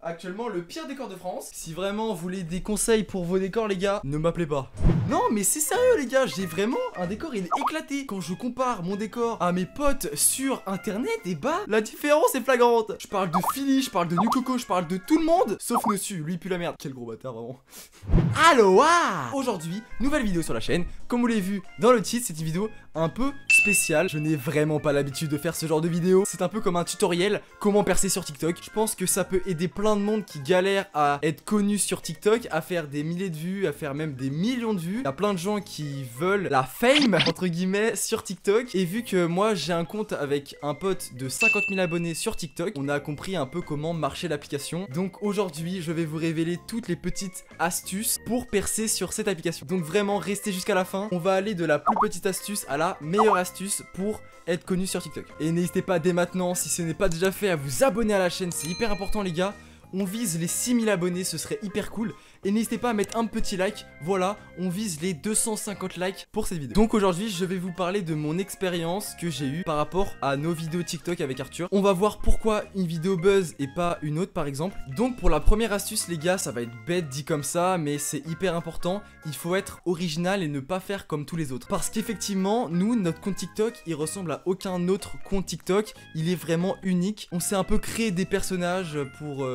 actuellement le pire décor de France. Si vraiment vous voulez des conseils pour vos décors les gars, ne m'appelez pas. Non mais c'est sérieux les gars, j'ai vraiment un décor il est éclaté. Quand je compare mon décor à mes potes sur internet, et bah la différence est flagrante. Je parle de Philly, je parle de New Coco, je parle de tout le monde sauf Nossu, lui il pue la merde. Quel gros bâtard vraiment. Aloha. Aujourd'hui, nouvelle vidéo sur la chaîne. Comme vous l'avez vu dans le titre, c'est une vidéo un peu spéciale. Je n'ai vraiment pas l'habitude de faire ce genre de vidéo. C'est un peu comme un tutoriel, comment percer sur TikTok. Je pense que ça peut aider plein de monde qui galère à être connu sur TikTok, à faire des milliers de vues, à faire même des millions de vues. Il y a plein de gens qui veulent la fame, entre guillemets, sur TikTok. Et vu que moi, j'ai un compte avec un pote de 50 000 abonnés sur TikTok, on a compris un peu comment marcher l'application. Donc aujourd'hui, je vais vous révéler toutes les petites astuces pour percer sur cette application. Donc vraiment, restez jusqu'à la fin. On va aller de la plus petite astuce à la meilleure astuce pour être connu sur TikTok. Et n'hésitez pas dès maintenant, si ce n'est pas déjà fait, à vous abonner à la chaîne. C'est hyper important les gars. On vise les 6000 abonnés, ce serait hyper cool. Et n'hésitez pas à mettre un petit like. Voilà, on vise les 250 likes pour cette vidéo. Donc aujourd'hui, je vais vous parler de mon expérience que j'ai eue par rapport à nos vidéos TikTok avec Arthur. On va voir pourquoi une vidéo buzz et pas une autre par exemple. Donc pour la première astuce les gars, ça va être bête dit comme ça, mais c'est hyper important. Il faut être original et ne pas faire comme tous les autres. Parce qu'effectivement, nous, notre compte TikTok, il ressemble à aucun autre compte TikTok. Il est vraiment unique. On s'est un peu créé des personnages pour...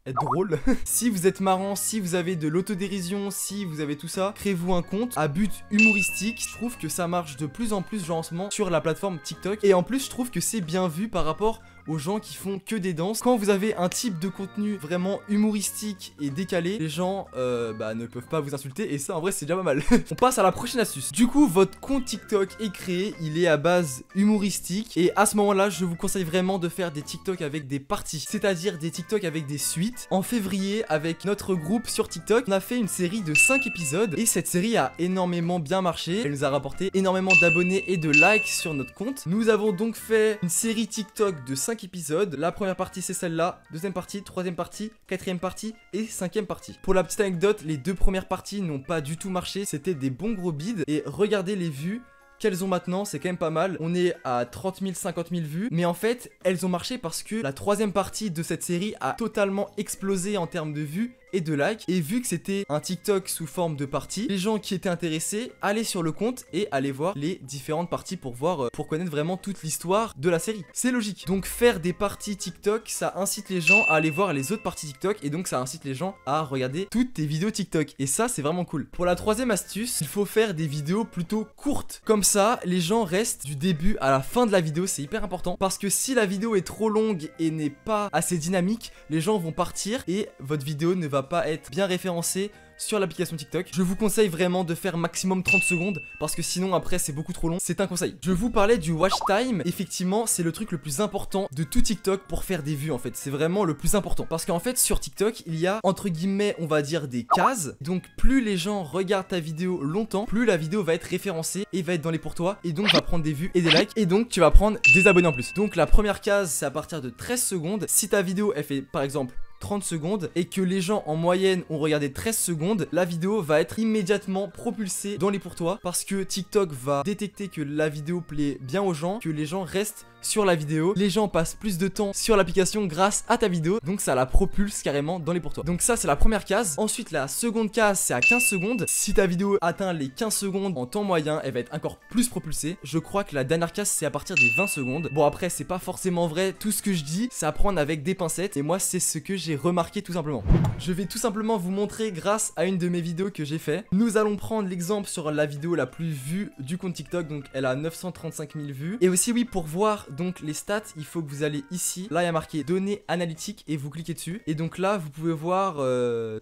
être drôle. Si vous êtes marrant, si vous avez de l'autodérision, si vous avez tout ça, créez-vous un compte à but humoristique. Je trouve que ça marche de plus en plus en ce moment sur la plateforme TikTok. Et en plus, je trouve que c'est bien vu par rapport aux gens qui font que des danses. Quand vous avez un type de contenu vraiment humoristique et décalé, les gens ne peuvent pas vous insulter et ça en vrai c'est déjà pas mal. On passe à la prochaine astuce. Du coup votre compte TikTok est créé, il est à base humoristique et à ce moment là je vous conseille vraiment de faire des TikTok avec des parties, c'est-à-dire des TikTok avec des suites. En février avec notre groupe sur TikTok, on a fait une série de 5 épisodes et cette série a énormément bien marché. Elle nous a rapporté énormément d'abonnés et de likes sur notre compte. Nous avons donc fait une série TikTok de 5 épisodes. La première partie c'est celle-là, deuxième partie, troisième partie, quatrième partie et cinquième partie. Pour la petite anecdote, les deux premières parties n'ont pas du tout marché, c'était des bons gros bides et regardez les vues qu'elles ont maintenant, c'est quand même pas mal. On est à 30 000, 50 000 vues. Mais en fait, elles ont marché parce que la troisième partie de cette série a totalement explosé en termes de vues et de likes. Et vu que c'était un TikTok sous forme de partie, les gens qui étaient intéressés allaient sur le compte et allaient voir les différentes parties pour voir, pour connaître vraiment toute l'histoire de la série. C'est logique. Donc faire des parties TikTok, ça incite les gens à aller voir les autres parties TikTok et donc ça incite les gens à regarder toutes tes vidéos TikTok. Et ça, c'est vraiment cool. Pour la troisième astuce, il faut faire des vidéos plutôt courtes. Comme ça, les gens restent du début à la fin de la vidéo, c'est hyper important. Parce que si la vidéo est trop longue et n'est pas assez dynamique, les gens vont partir et votre vidéo ne va pas être bien référencée sur l'application TikTok. Je vous conseille vraiment de faire maximum 30 secondes parce que sinon après c'est beaucoup trop long, c'est un conseil. Je vous parlais du watch time, effectivement c'est le truc le plus important de tout TikTok pour faire des vues en fait, c'est vraiment le plus important parce qu'en fait sur TikTok il y a entre guillemets on va dire des cases, donc plus les gens regardent ta vidéo longtemps, plus la vidéo va être référencée et va être dans les pour toi et donc va prendre des vues et des likes et donc tu vas prendre des abonnés en plus. Donc la première case c'est à partir de 13 secondes, si ta vidéo elle fait par exemple 30 secondes et que les gens en moyenne ont regardé 13 secondes, la vidéo va être immédiatement propulsée dans les pour toi parce que TikTok va détecter que la vidéo plaît bien aux gens, que les gens restent sur la vidéo, les gens passent plus de temps sur l'application grâce à ta vidéo, donc ça la propulse carrément dans les pour toi. Donc ça c'est la première case. Ensuite la seconde case c'est à 15 secondes. Si ta vidéo atteint les 15 secondes en temps moyen, elle va être encore plus propulsée. Je crois que la dernière case c'est à partir des 20 secondes. Bon après c'est pas forcément vrai, tout ce que je dis c'est à prendre avec des pincettes et moi c'est ce que j'ai remarqué tout simplement. Je vais tout simplement vous montrer grâce à une de mes vidéos que j'ai fait. Nous allons prendre l'exemple sur la vidéo la plus vue du compte TikTok, donc elle a 935 000 vues. Et aussi oui pour voir donc les stats, il faut que vous allez ici, là il y a marqué données analytiques et vous cliquez dessus. Et donc là vous pouvez voir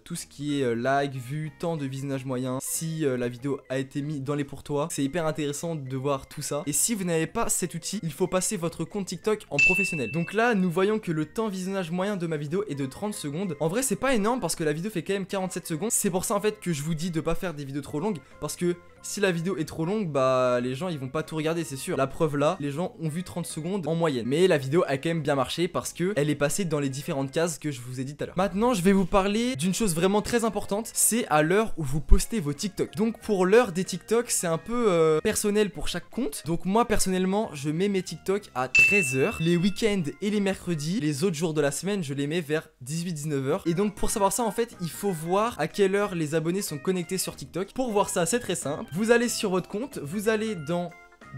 tout ce qui est like, vue, temps de visionnage moyen, si la vidéo a été mise dans les pour toi. C'est hyper intéressant de voir tout ça. Et si vous n'avez pas cet outil, il faut passer votre compte TikTok en professionnel. Donc là nous voyons que le temps visionnage moyen de ma vidéo est de 30 secondes. En vrai c'est pas énorme parce que la vidéo fait quand même 47 secondes. C'est pour ça en fait que je vous dis de pas faire des vidéos trop longues parce que si la vidéo est trop longue, bah les gens ils vont pas tout regarder, c'est sûr. La preuve là, les gens ont vu 30 secondes secondes en moyenne. Mais la vidéo a quand même bien marché parce que elle est passée dans les différentes cases que je vous ai dit tout à l'heure. Maintenant, je vais vous parler d'une chose vraiment très importante, c'est à l'heure où vous postez vos TikTok. Donc pour l'heure des TikTok, c'est un peu personnel pour chaque compte. Donc moi personnellement, je mets mes TikTok à 13h. Les week-ends et les mercredis, les autres jours de la semaine, je les mets vers 18-19h. Et donc pour savoir ça, en fait, il faut voir à quelle heure les abonnés sont connectés sur TikTok. Pour voir ça, c'est très simple. Vous allez sur votre compte, vous allez dans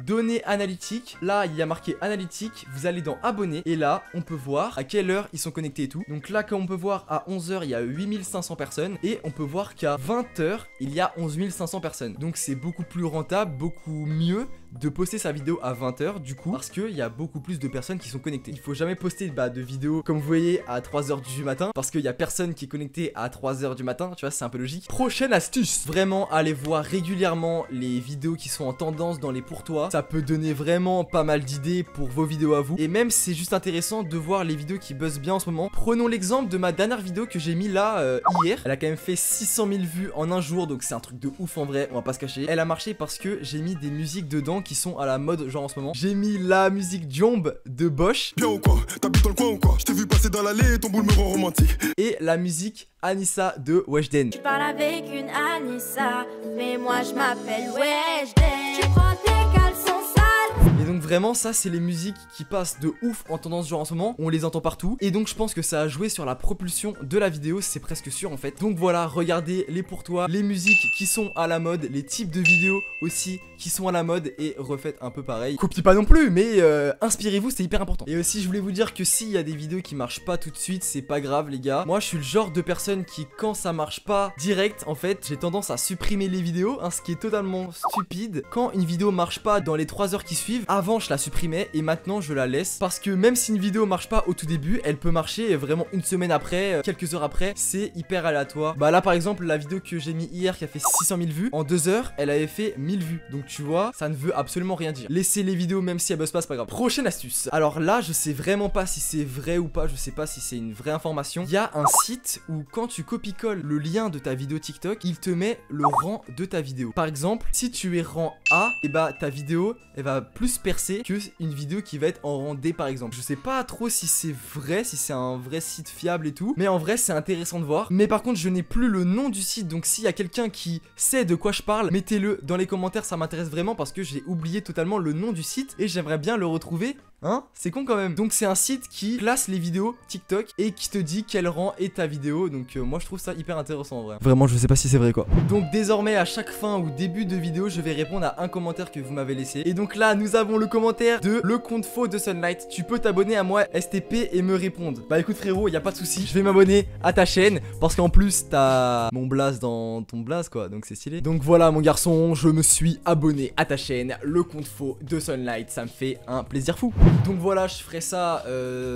données analytiques, là il y a marqué analytique, vous allez dans abonnés et là on peut voir à quelle heure ils sont connectés et tout. Donc là comme on peut voir à 11h il y a 8500 personnes et on peut voir qu'à 20h il y a 11 500 personnes. Donc c'est beaucoup plus rentable, beaucoup mieux de poster sa vidéo à 20h du coup parce qu'il y a beaucoup plus de personnes qui sont connectées. Il faut jamais poster de vidéos comme vous voyez à 3h du matin parce qu'il y a personne qui est connecté à 3h du matin, tu vois, c'est un peu logique. Prochaine astuce, vraiment allez voir régulièrement les vidéos qui sont en tendance dans les pour toi. Ça peut donner vraiment pas mal d'idées pour vos vidéos à vous. Et même c'est juste intéressant de voir les vidéos qui buzzent bien en ce moment. Prenons l'exemple de ma dernière vidéo que j'ai mis là hier. Elle a quand même fait 600 000 vues en un jour, donc c'est un truc de ouf en vrai, on va pas se cacher. Elle a marché parce que j'ai mis des musiques dedans qui sont à la mode genre en ce moment. J'ai mis la musique Jomb de Bosch. Bien ou quoi? T'habites dans le coin ou quoi? Je t'ai vu passer dans l'allée et ton boule me rend romantique. Et la musique Anissa de Weshden. Je parle avec une Anissa, mais moi je m'appelle Weshden. Tu prends tes caleçons sales. Et donc vraiment ça c'est les musiques qui passent de ouf en tendance genre en ce moment. On les entend partout. Et donc je pense que ça a joué sur la propulsion de la vidéo, c'est presque sûr en fait. Donc voilà, regardez les pour toi, les musiques qui sont à la mode, les types de vidéos aussi qui sont à la mode et refaites un peu pareil. Copiez pas non plus, mais inspirez-vous, c'est hyper important. Et aussi je voulais vous dire que s'il y a des vidéos qui marchent pas tout de suite, c'est pas grave les gars. Moi je suis le genre de personne qui quand ça marche pas direct, en fait j'ai tendance à supprimer les vidéos, hein, ce qui est totalement stupide. Quand une vidéo marche pas dans les 3 heures qui suivent, avant je la supprimais et maintenant je la laisse parce que même si une vidéo marche pas au tout début, elle peut marcher vraiment une semaine après, quelques heures après, c'est hyper aléatoire. Bah là par exemple la vidéo que j'ai mis hier qui a fait 600 000 vues, en 2 heures elle avait fait 1000 vues. Donc tu vois, ça ne veut absolument rien dire. Laissez les vidéos même si elles buzzent pas, c'est pas grave. Prochaine astuce. Alors là je sais vraiment pas si c'est vrai ou pas, je sais pas si c'est une vraie information. Il y a un site où quand tu copie-colles le lien de ta vidéo TikTok, il te met le rang de ta vidéo. Par exemple, si tu es rang A, et bah ta vidéo elle va plus percer que une vidéo qui va être en rang D par exemple. Je sais pas trop si c'est vrai, si c'est un vrai site fiable et tout, mais en vrai c'est intéressant de voir. Mais par contre je n'ai plus le nom du site, donc s'il y a quelqu'un qui sait de quoi je parle, mettez-le dans les commentaires, ça m'intéresse vraiment parce que j'ai oublié totalement le nom du site et j'aimerais bien le retrouver. Hein, c'est con quand même. Donc c'est un site qui classe les vidéos TikTok et qui te dit quel rang est ta vidéo. Donc moi je trouve ça hyper intéressant en vrai. Vraiment je sais pas si c'est vrai quoi. Donc désormais à chaque fin ou début de vidéo je vais répondre à un commentaire que vous m'avez laissé. Et donc là nous avons le commentaire de le compte faux de Sunlight. Tu peux t'abonner à moi STP et me répondre. Bah écoute frérot, y a pas de souci, je vais m'abonner à ta chaîne parce qu'en plus t'as mon blaze dans ton blaze quoi, donc c'est stylé. Donc voilà mon garçon, je me suis abonné à ta chaîne, le compte faux de Sunlight, ça me fait un plaisir fou. Donc voilà, je ferai ça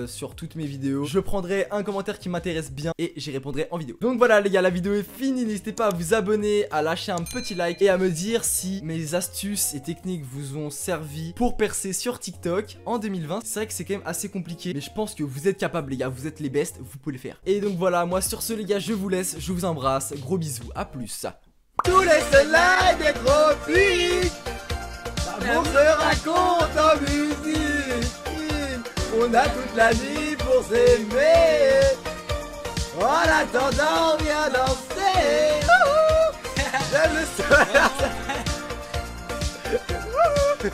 sur toutes mes vidéos. Je prendrai un commentaire qui m'intéresse bien et j'y répondrai en vidéo. Donc voilà les gars, la vidéo est finie. N'hésitez pas à vous abonner, à lâcher un petit like et à me dire si mes astuces et techniques vous ont servi pour percer sur TikTok en 2020. C'est vrai que c'est quand même assez compliqué, mais je pense que vous êtes capables les gars, vous êtes les best, vous pouvez le faire. Et donc voilà, moi sur ce les gars, je vous laisse, je vous embrasse, gros bisous, à plus. Tous les Sunlight des tropiques, on se raconte en musique. On a toute la vie pour s'aimer. En attendant, viens danser. J'aime le soleil.